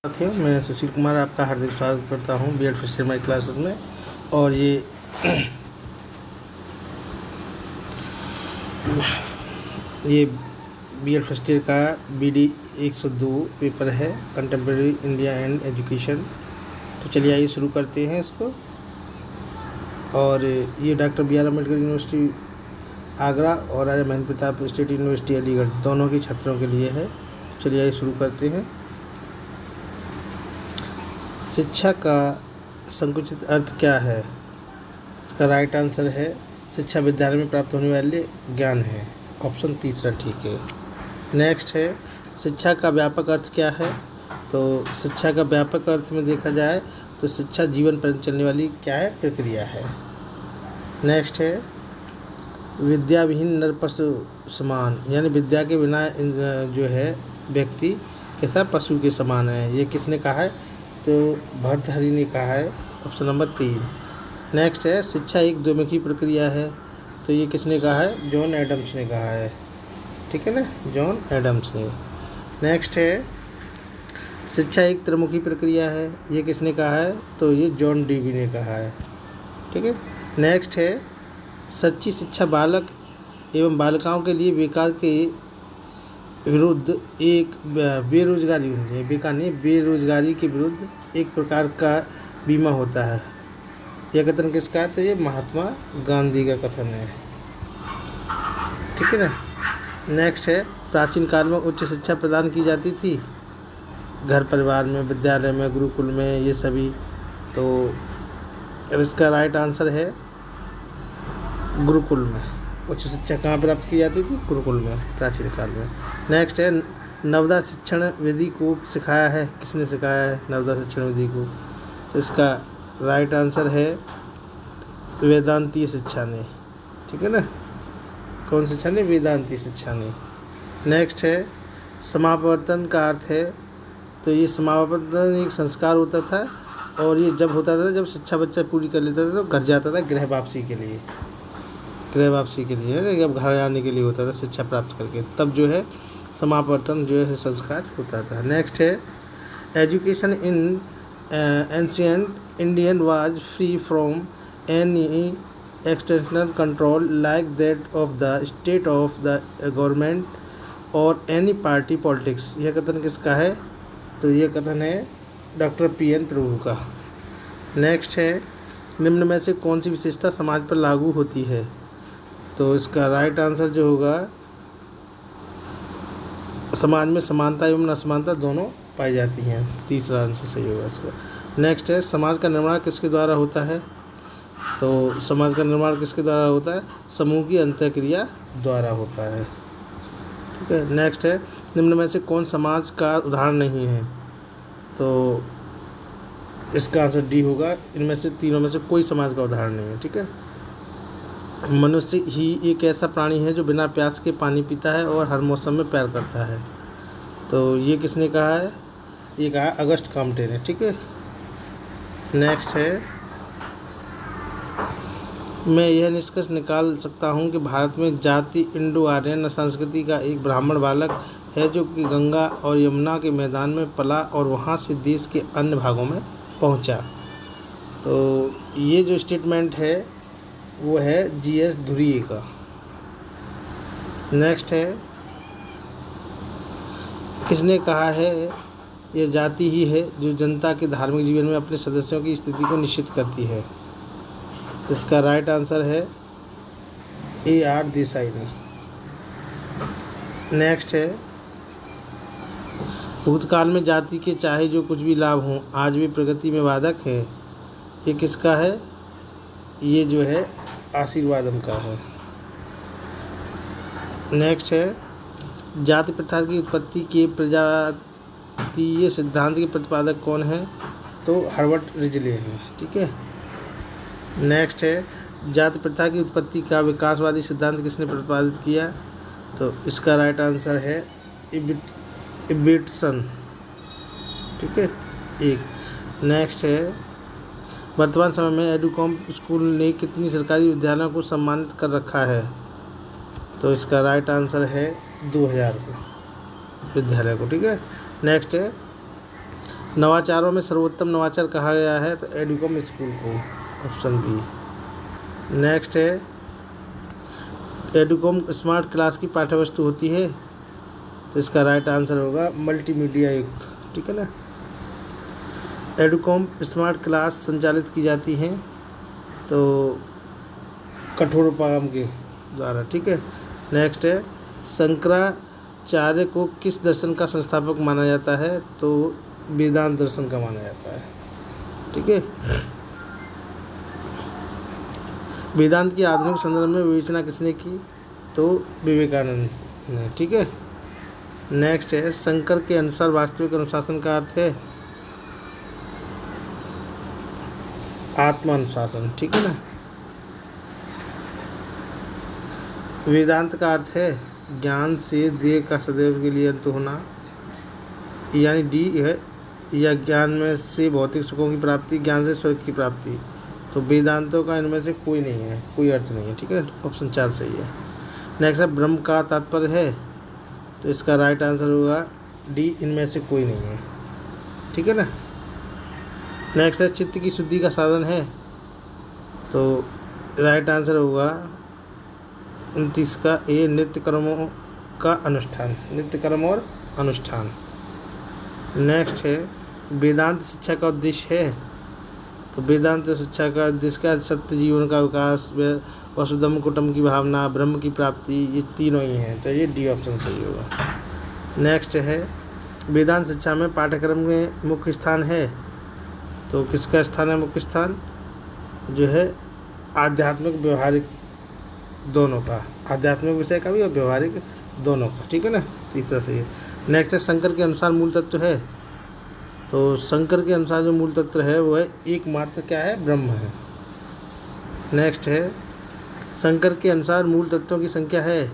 साथियों, मैं सुशील कुमार आपका हार्दिक स्वागत करता हूं BEd first year my classes में। और ये बीएड फर्स्ट ईयर का BD 102 पेपर है, कंटेम्प्रेरी इंडिया एंड एजुकेशन। तो चलिए आइए शुरू करते हैं इसको। और ये doctor BR Ambedkar university Agra और राजा महेंद्र प्रताप स्टेट यूनिवर्सिटी अलीगढ़ दोनों के छात्रों के लिए है। चलिए आइए शुरू करते हैं। शिक्षा का संकुचित अर्थ क्या है? इसका राइट आंसर है शिक्षा विद्यालय में प्राप्त होने वाले ज्ञान है। ऑप्शन तीसरा ठीक है। नेक्स्ट है शिक्षा का व्यापक अर्थ क्या है? तो शिक्षा का व्यापक अर्थ में देखा जाए तो शिक्षा जीवन पर्यंत चलने वाली क्या है? प्रक्रिया है। नेक्स्ट है विद्या विहीन नर पशु समान, यानी विद्या के बिना जो है व्यक्ति कैसा पशु के समान है। ये किसने कहा है? तो भर्तृहरि ने कहा है। Option number 3। नेक्स्ट है शिक्षा एक द्विमुखी प्रक्रिया है। तो ये किसने कहा है? जॉन एडम्स ने कहा है। ठीक है ना, जॉन एडम्स ने। नेक्स्ट है शिक्षा एक त्रिमुखी प्रक्रिया है। ये किसने कहा है? तो ये जॉन डीवी ने कहा है। ठीक है। नेक्स्ट है सच्ची शिक्षा बालक एवं बालिकाओं के लिए बेकार के विरुद्ध एक बेरोजगारी है, बेकार नहीं, बेरोजगारी के विरुद्ध एक प्रकार का बीमा होता है। यह कथन किसका है? तो ये महात्मा गांधी का कथन है। ठीक है ना। नेक्स्ट है प्राचीन काल में उच्च शिक्षा प्रदान की जाती थी घर परिवार में, विद्यालय में, गुरुकुल में, ये सभी। तो इसका राइट आंसर है गुरुकुल में। उच्च शिक्षा कहाँ प्राप्त की जाती थी? गुरुकुल में, प्राचीन काल में। नेक्स्ट है नवोदय शिक्षण विधि को सिखाया है। किसने सिखाया है नवोदय शिक्षण विधि को? तो इसका राइट आंसर है वेदांतीय शिक्षा ने। ठीक है ना। कौन शिक्षा ने? वेदांतीय शिक्षा ने। नेक्स्ट है समापवर्तन का अर्थ है। तो ये समापवर्तन एक संस्कार होता था, और ये जब होता था जब शिक्षा बच्चा पूरी कर लेता था तो घर जाता था गृह वापसी के लिए। गृह वापसी के लिए, जब घर आने के लिए होता था शिक्षा प्राप्त करके, तब जो है समापवर्तन जो है संस्कार होता था। नेक्स्ट है education in ancient Indian was free from any external control like that of the state of the government और एनी पार्टी पॉलिटिक्स। यह कथन किसका है? तो यह कथन है डॉक्टर PN प्रभु का। नेक्स्ट है निम्न में से कौन सी विशेषता समाज पर लागू होती है? तो इसका राइट आंसर जो होगा समाज में समानता एवं असमानता दोनों पाई जाती हैं। तीसरा आंसर सही होगा इसका। नेक्स्ट है समाज का निर्माण किसके द्वारा होता है? तो समाज का निर्माण किसके द्वारा होता है? समूह की अंतःक्रिया द्वारा होता है। ठीक है। नेक्स्ट है निम्न में से कौन समाज का उदाहरण नहीं है? तो इसका आंसर D होगा। इनमें से तीनों में से कोई समाज का उदाहरण नहीं है। ठीक है। मनुष्य ही एक ऐसा प्राणी है जो बिना प्यास के पानी पीता है और हर मौसम में प्यार करता है। तो ये किसने कहा है? ये कहा अगस्ट काम्टे ने। ठीक है। नेक्स्ट है मैं यह निष्कर्ष निकाल सकता हूँ कि भारत में जाति इंडो आर्यन संस्कृति का एक ब्राह्मण बालक है जो कि गंगा और यमुना के मैदान में पला और वहाँ से देश के अन्य भागों में पहुँचा। तो ये जो स्टेटमेंट है वो है GS धुरिए का। नेक्स्ट है किसने कहा है यह जाति ही है जो जनता के धार्मिक जीवन में अपने सदस्यों की स्थिति को निश्चित करती है? इसका राइट आंसर है AR देसाई ने। नेक्स्ट है भूतकाल में जाति के चाहे जो कुछ भी लाभ हों आज भी प्रगति में बाधक है। ये किसका है? ये जो है आशीर्वादम का है। नेक्स्ट है जाति प्रथा की उत्पत्ति के प्रजातीय सिद्धांत के प्रतिपादक कौन है? तो हर्बर्ट रिजले हैं। ठीक है। नेक्स्ट है जाति प्रथा की उत्पत्ति का विकासवादी सिद्धांत किसने प्रतिपादित किया? तो इसका राइट आंसर है इब्बिटसन। ठीक है। एक। नेक्स्ट है वर्तमान समय में एडुकॉम स्कूल ने कितनी सरकारी विद्यालयों को सम्मानित कर रखा है? तो इसका राइट आंसर है 2000 विद्यालय को। ठीक है। नेक्स्ट है नवाचारों में सर्वोत्तम नवाचार कहा गया है तो एडुकॉम स्कूल को, ऑप्शन बी। नेक्स्ट है एडुकॉम स्मार्ट क्लास की पाठ्यवस्तु होती है तो इसका राइट आंसर होगा मल्टीमीडिया युक्त, ठीक है ना। एडुकॉम स्मार्ट क्लास संचालित की जाती हैं तो कठोरोपागम के द्वारा, ठीक है। नेक्स्ट है शंकराचार्य को किस दर्शन का संस्थापक माना जाता है तो वेदांत दर्शन का माना जाता है, ठीक है। वेदांत की आधुनिक संदर्भ में विवेचना किसने की तो विवेकानंद ने, ठीक है। नेक्स्ट है शंकर के अनुसार वास्तविक अनुशासन का अर्थ है आत्मानुशासन, ठीक है ना। वेदांत का अर्थ है ज्ञान से देह का सदैव के लिए अंत होना, यानी डी है, या ज्ञान में से भौतिक सुखों की प्राप्ति, ज्ञान से स्वर्ग की प्राप्ति। तो वेदांतों का इनमें से कोई नहीं है, कोई अर्थ नहीं है, ठीक है। ऑप्शन 4 सही है। नेक्स्ट है ब्रह्म का तात्पर्य है तो इसका राइट आंसर होगा डी, इनमें से कोई नहीं है, ठीक है ना। नेक्स्ट है चित्त की शुद्धि का साधन है तो राइट आंसर होगा 29 का ए, नित्य कर्मों का अनुष्ठान, नित्य कर्म और अनुष्ठान। नेक्स्ट है वेदांत शिक्षा का उद्देश्य है तो वेदांत शिक्षा का उद्देश्य का सत्य जीवन का विकास, वसुधम कुटुंब की भावना, ब्रह्म की प्राप्ति, ये तीनों ही हैं तो ये डी ऑप्शन सही होगा। नेक्स्ट है वेदांत शिक्षा में पाठ्यक्रम में मुख्य स्थान है तो किसका स्थान है मुख्य स्थान, जो है आध्यात्मिक व्यवहारिक दोनों का, आध्यात्मिक विषय का भी और व्यवहारिक दोनों का, ठीक है ना। तीसरा सही है। नेक्स्ट है शंकर के अनुसार मूल तत्व है तो शंकर के अनुसार जो मूल तत्व है वो है एकमात्र क्या है, ब्रह्म है। नेक्स्ट है शंकर के अनुसार मूल तत्वों की संख्या है,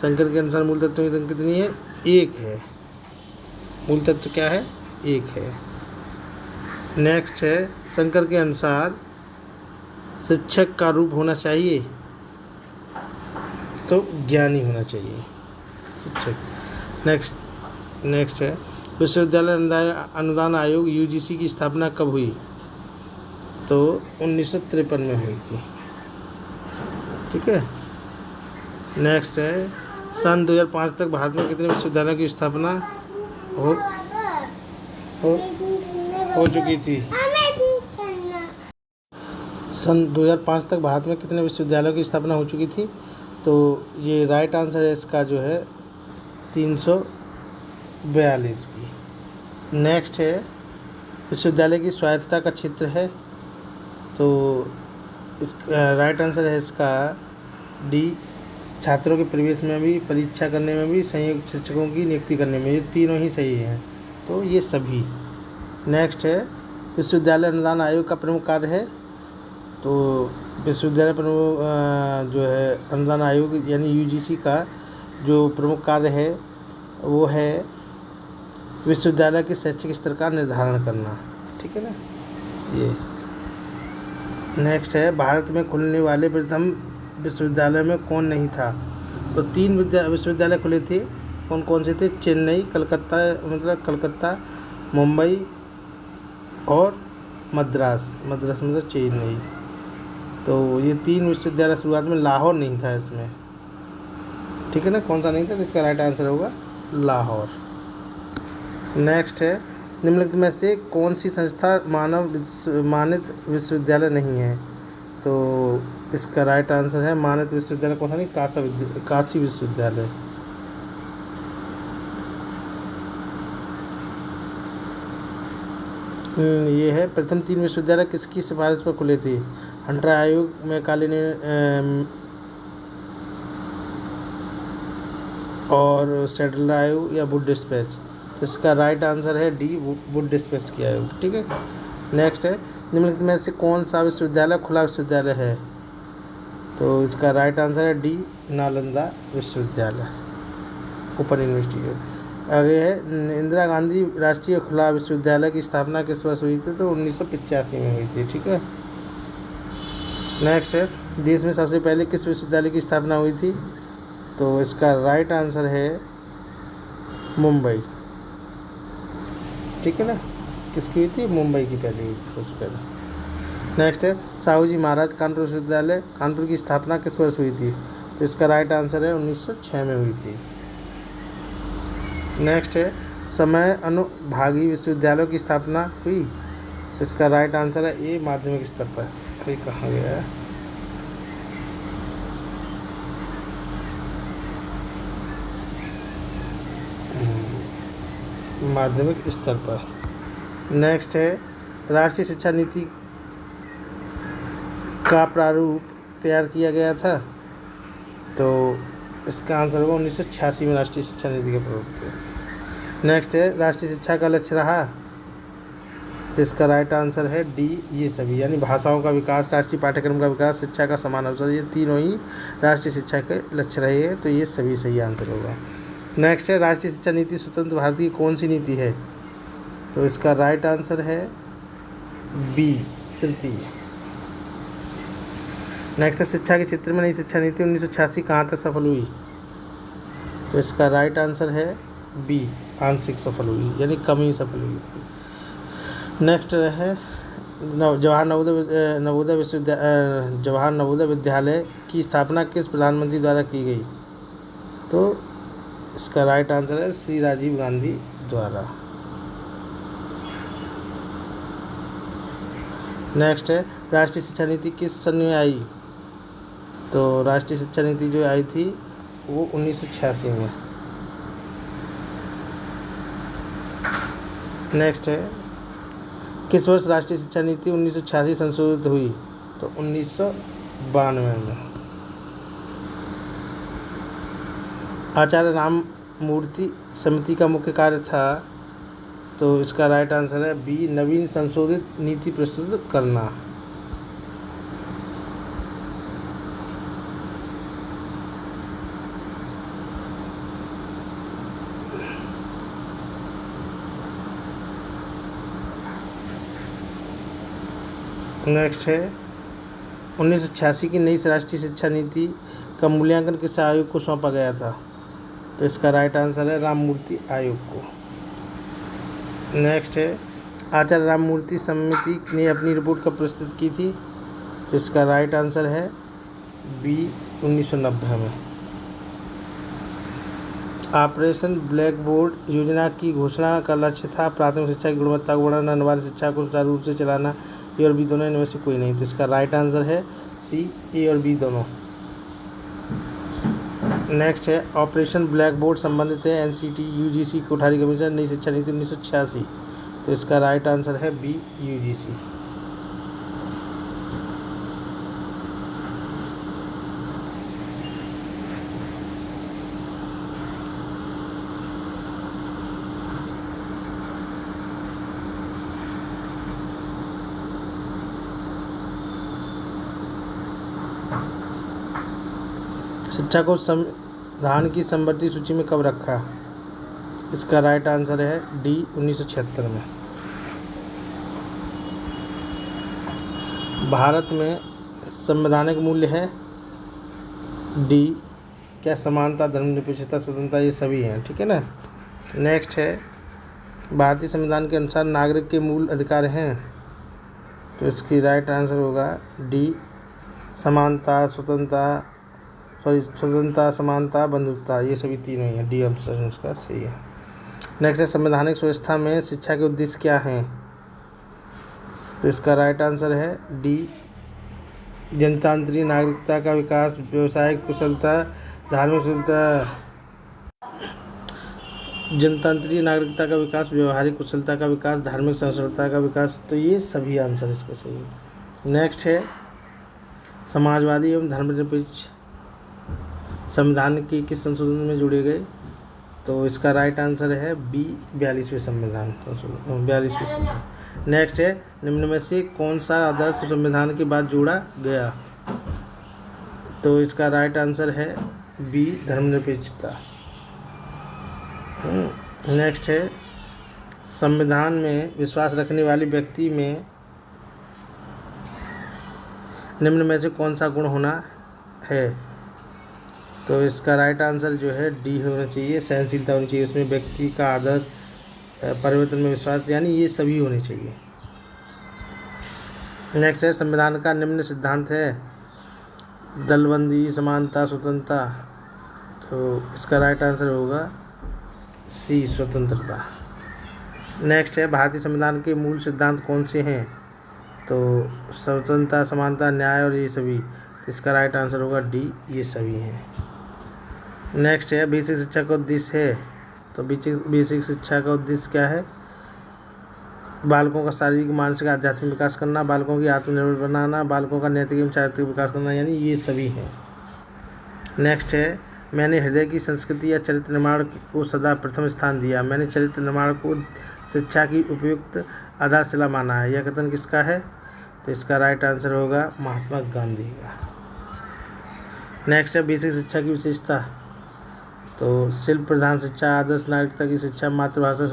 शंकर के अनुसार मूल तत्वों की संख्या कितनी है, एक है। मूल तत्व क्या है, एक है। नेक्स्ट है शंकर के अनुसार शिक्षक का रूप होना चाहिए तो ज्ञानी होना चाहिए शिक्षक। नेक्स्ट है विश्वविद्यालय अनुदान आयोग यूजीसी की स्थापना कब हुई तो 1953 में हुई थी, ठीक है। नेक्स्ट है सन 2005 तक भारत में कितने विश्वविद्यालयों की स्थापना हो चुकी थी। सन 2005 तक भारत में कितने विश्वविद्यालयों की स्थापना हो चुकी थी तो ये राइट आंसर है इसका जो है 342 की। नेक्स्ट है विश्वविद्यालय की स्वायत्तता का क्षेत्र है तो इस राइट आंसर है इसका डी, छात्रों के प्रवेश में भी, परीक्षा करने में भी, संयुक्त शिक्षकों की नियुक्ति करने में, ये तीनों ही सही हैं तो ये सभी। नेक्स्ट है विश्वविद्यालय अनुदान आयोग का प्रमुख कार्य है तो विश्वविद्यालय प्रमुख जो है अनुदान आयोग यानी यूजीसी का जो प्रमुख कार्य है वो है विश्वविद्यालय के शैक्षिक स्तर का निर्धारण करना, ठीक है ना ये। नेक्स्ट है भारत में खुलने वाले प्रथम विश्वविद्यालय में कौन नहीं था तो 3 विश्वविद्यालय खुले थे, कौन कौन से थे, चेन्नई, कलकत्ता, मुंबई और मद्रास मतलब चेन्नई। तो ये 3 विश्वविद्यालय शुरुआत में, लाहौर नहीं था इसमें, ठीक है ना। कौन सा नहीं था तो इसका राइट आंसर होगा लाहौर। नेक्स्ट है निम्नलिखित में से कौन सी संस्था मानित विश्वविद्यालय नहीं है तो इसका राइट आंसर है मानित विश्वविद्यालय कौन सा नहीं, काशी विश्वविद्यालय। ये है प्रथम 3 विश्वविद्यालय किसकी सिफारिश पर खुले थे, हंटर आयोग, मैकाले और सेटलर आयोग या वुड डिस्पैच। तो इसका राइट आंसर है डी, वुड डिस्पैच की आयोग, ठीक है। नेक्स्ट है निम्नलिखित में से कौन सा विश्वविद्यालय खुला विश्वविद्यालय है तो इसका राइट आंसर है डी, नालंदा विश्वविद्यालय, ओपन यूनिवर्सिटी। आगे है इंदिरा गांधी राष्ट्रीय खुला विश्वविद्यालय की स्थापना किस वर्ष हुई थी तो 1985 में हुई थी, ठीक है। नेक्स्ट है देश में सबसे पहले किस विश्वविद्यालय की स्थापना हुई थी तो इसका राइट आंसर है मुंबई, ठीक है ना। किसकी हुई थी? मुंबई की पहली हुई थी सबसे पहले। नेक्स्ट है साहू जी महाराज कानपुर विश्वविद्यालय कानपुर की स्थापना किस वर्ष हुई थी? तो इसका राइट आंसर है 1906 में हुई थी। नेक्स्ट है समय अनुभागी विश्वविद्यालयों की स्थापना हुई? इसका राइट आंसर है ए माध्यमिक स्तर पर। ये कहाँ गया है? माध्यमिक स्तर पर। नेक्स्ट है राष्ट्रीय शिक्षा नीति का प्रारूप तैयार किया गया था? तो इसका आंसर होगा 1986 में राष्ट्रीय शिक्षा नीति का प्रारूप किया। नेक्स्ट है राष्ट्रीय शिक्षा का लक्ष्य रहा? तो इसका राइट आंसर है डी ये सभी, यानी भाषाओं का विकास, राष्ट्रीय पाठ्यक्रम का विकास, शिक्षा का समान अवसर, ये तीनों ही राष्ट्रीय शिक्षा के लक्ष्य रहे हैं। तो ये सभी सही आंसर होगा। नेक्स्ट है राष्ट्रीय शिक्षा नीति स्वतंत्र भारत की कौन सी नीति है? तो इसका राइट आंसर है बी तृतीय। नेक्स्ट है शिक्षा के क्षेत्र में नई शिक्षा नीति 1986 कहाँ तक सफल हुई? तो इसका राइट आंसर है बी आंशिक सफल हुई, यानी कम ही सफल हुई। नेक्स्ट है जवाहर नवोदय विद्यालय की स्थापना किस प्रधानमंत्री द्वारा की गई? तो इसका राइट आंसर है श्री राजीव गांधी द्वारा। नेक्स्ट है राष्ट्रीय शिक्षा नीति किस सन में आई? तो राष्ट्रीय शिक्षा नीति जो आई थी वो 1986 में। नेक्स्ट है किस वर्ष राष्ट्रीय शिक्षा नीति 1986 संशोधित हुई? तो 1992 में। आचार्य राममूर्ति समिति का मुख्य कार्य था? तो इसका राइट आंसर है बी नवीन संशोधित नीति प्रस्तुत करना। नेक्स्ट है 1986 की नई राष्ट्रीय शिक्षा नीति का मूल्यांकन किस आयोग को सौंपा गया था? तो इसका राइट आंसर है राममूर्ति आयोग को। नेक्स्ट है आचार्य राममूर्ति समिति ने अपनी रिपोर्ट कब प्रस्तुत की थी? तो इसका राइट आंसर है बी 1990 में। ऑपरेशन ब्लैक बोर्ड योजना की घोषणा का लक्ष्य था प्राथमिक शिक्षा की गुणवत्ता को बढ़ाना, अनिवार्य शिक्षा को सुचारू रूप से चलाना, ए और बी दोनों इनमें से कोई नहीं। तो इसका राइट आंसर है सी ए और बी दोनों। नेक्स्ट है ऑपरेशन ब्लैक बोर्ड संबंधित है एनसीटी यूजीसी कोठारी कमीशन नई शिक्षा नीति 1986। तो इसका राइट आंसर है बी यूजीसी। शिक्षा को संविधान की समवर्ती सूची में कब रखा? इसका राइट आंसर है डी 1976 में। भारत में संवैधानिक मूल्य है डी क्या समानता, धर्मनिरपेक्षता, स्वतंत्रता, ये सभी हैं, ठीक है ना। नेक्स्ट है भारतीय संविधान के अनुसार नागरिक के मूल अधिकार हैं? तो इसकी राइट आंसर होगा डी समानता, स्वतंत्रता, समानता, बंधुत्ता, ये सभी तीनों ही हैं। डी ऑप्शन इसका सही है। नेक्स्ट है संवैधानिक व्यवस्था में शिक्षा के उद्देश्य क्या हैं? तो इसका राइट आंसर है डी जनतांत्रिक नागरिकता का विकास, व्यवसायिक कुशलता, धार्मिक कुशलता, जनतांत्रिक नागरिकता का विकास, व्यवहारिक कुशलता का विकास, धार्मिक सहिष्णुता का विकास। तो ये सभी आंसर इसका सही है। नेक्स्ट है समाजवादी एवं धर्मनिरपेक्ष संविधान के किस संशोधन में जुड़े गए? तो इसका राइट आंसर है बी 42वें संविधान 42वें संविधान। नेक्स्ट है निम्न में से कौन सा आदर्श संविधान के बाद जोड़ा गया? तो इसका राइट आंसर है बी धर्मनिरपेक्षता। नेक्स्ट है संविधान में विश्वास रखने वाले व्यक्ति में निम्न में से कौन सा गुण होना है? तो इसका राइट आंसर जो है डी होना चाहिए, सहनशीलता होनी चाहिए। उसमें व्यक्ति का आदर परिवर्तन में विश्वास, यानी ये सभी होने चाहिए। नेक्स्ट है संविधान का निम्न सिद्धांत है दलबंदी, समानता, स्वतंत्रता। तो इसका राइट आंसर होगा सी, स्वतंत्रता। नेक्स्ट है भारतीय संविधान के मूल सिद्धांत कौन से हैं? तो स्वतंत्रता, समानता, न्याय और ये सभी। तो इसका राइट आंसर होगा डी, ये सभी हैं। नेक्स्ट है बेसिक शिक्षा का उद्देश्य है। तो बेसिक शिक्षा का उद्देश्य क्या है? बालकों का शारीरिक, मानसिक, आध्यात्मिक विकास करना, बालकों की आत्मनिर्भर बनाना, बालकों का नैतिक एवं चारित्रिक विकास करना, यानी ये सभी हैं। नेक्स्ट है मैंने हृदय की संस्कृति या चरित्र निर्माण को सदा प्रथम स्थान दिया। मैंने चरित्र निर्माण को शिक्षा की उपयुक्त आधारशिला माना है। यह कथन किसका है? तो इसका राइट आंसर होगा महात्मा गांधी का। नेक्स्ट है बेसिक शिक्षा की विशेषता। तो शिल्प प्रधान शिक्षा, आदर्श नागरिकता की शिक्षा, मातृभाषा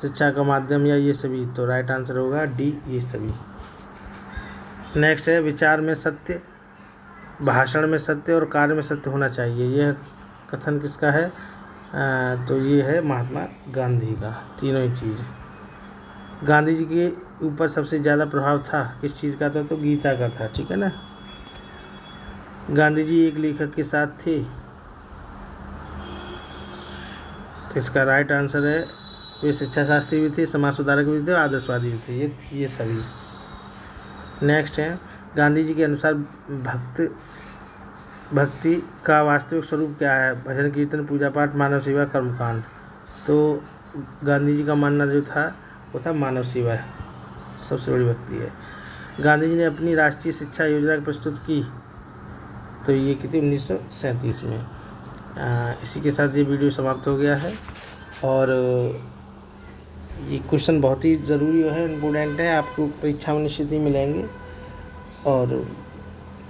शिक्षा का माध्यम, या ये सभी। तो राइट आंसर होगा डी, ये सभी। नेक्स्ट है विचार में सत्य, भाषण में सत्य और कार्य में सत्य होना चाहिए। यह कथन किसका है? तो ये है महात्मा गांधी का, तीनों ही चीज़। गांधी जी के ऊपर सबसे ज़्यादा प्रभाव था किस चीज़ का था? तो गीता का था, ठीक है ना। गांधी जी एक लेखक के साथ थे। तो इसका राइट आंसर है वे शिक्षा शास्त्री भी थे, समाज सुधारक भी थे, आदर्शवादी भी थे, ये सभी। नेक्स्ट है गांधी जी के अनुसार भक्ति का वास्तविक स्वरूप क्या है? भजन, कीर्तन, पूजा पाठ, मानव सेवा, कर्मकांड। तो गांधी जी का मानना जो था वो था मानव सेवा सबसे बड़ी भक्ति है। गांधी जी ने अपनी राष्ट्रीय शिक्षा योजना प्रस्तुत की। तो ये की थी 1937 में। इसी के साथ ये वीडियो समाप्त हो गया है। और ये क्वेश्चन बहुत ही ज़रूरी है, इम्पोर्टेंट है, आपको परीक्षा में निश्चित ही मिलेंगे। और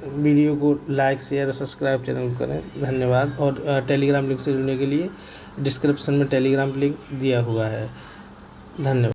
वीडियो को लाइक, शेयर और सब्सक्राइब चैनल करें। धन्यवाद। और टेलीग्राम लिंक से जुड़ने के लिए डिस्क्रिप्शन में टेलीग्राम लिंक दिया हुआ है। धन्यवाद।